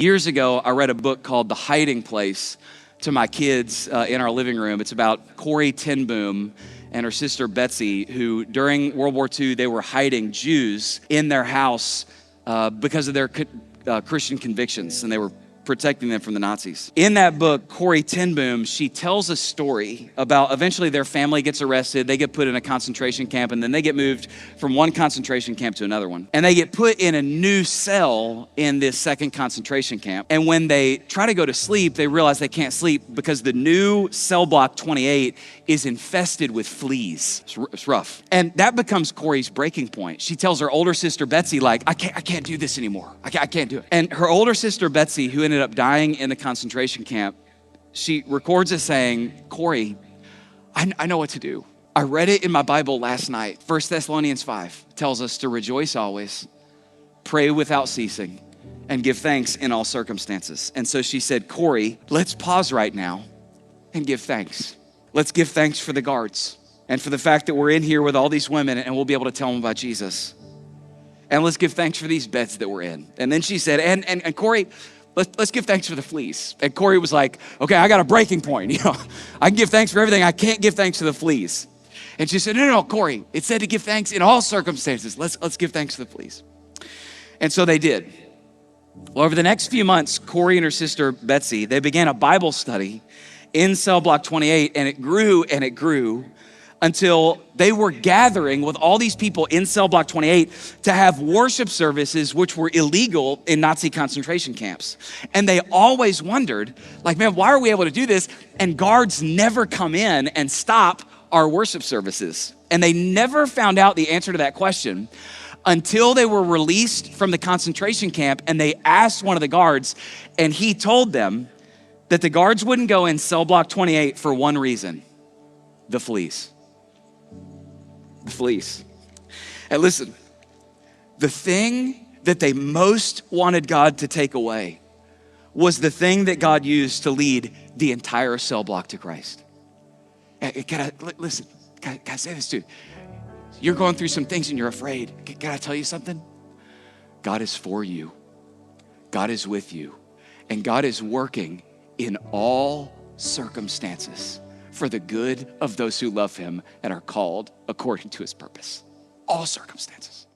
Years ago, I read a book called The Hiding Place to my kids in our living room. It's about Corrie ten Boom and her sister Betsy, who during World War II, they were hiding Jews in their house because of their Christian convictions, and they were protecting them from the Nazis. In that book, Corrie ten Boom, she tells a story about eventually their family gets arrested, they get put in a concentration camp, and then they get moved from one concentration camp to another one. And they get put in a new cell in this second concentration camp. And when they try to go to sleep, they realize they can't sleep because the new cell block 28 is infested with fleas. It's rough. And that becomes Corrie's breaking point. She tells her older sister Betsy, like, I can't do this anymore. I can't do it. And her older sister Betsy, who ended up dying in the concentration camp, she records it saying, Corrie, I know what to do. I read it in my Bible last night. 1 Thessalonians 5 tells us to rejoice always, pray without ceasing, and give thanks in all circumstances. And so she said, Corrie, let's pause right now and give thanks. Let's give thanks for the guards and for the fact that we're in here with all these women and we'll be able to tell them about Jesus. And let's give thanks for these beds that we're in. And then she said, and Corrie, let's give thanks for the fleas. And Corrie was like, okay, I got a breaking point. I can give thanks for everything. I can't give thanks for the fleas. And she said, no, Corrie, it said to give thanks in all circumstances. Let's give thanks for the fleas. And so they did. Well, over the next few months, Corrie and her sister Betsy, they began a Bible study in cell block 28, and it grew until they were gathering with all these people in cell block 28 to have worship services which were illegal in Nazi concentration camps. And they always wondered, like, man, why are we able to do this? And guards never come in and stop our worship services. And they never found out the answer to that question until they were released from the concentration camp, and they asked one of the guards, and he told them that the guards wouldn't go in cell block 28 for one reason: the fleas. The fleas. And listen, the thing that they most wanted God to take away was the thing that God used to lead the entire cell block to Christ. Can I say this to you? You're going through some things and you're afraid. Can I tell you something? God is for you. God is with you. And God is working in all circumstances for the good of those who love him and are called according to his purpose. All circumstances.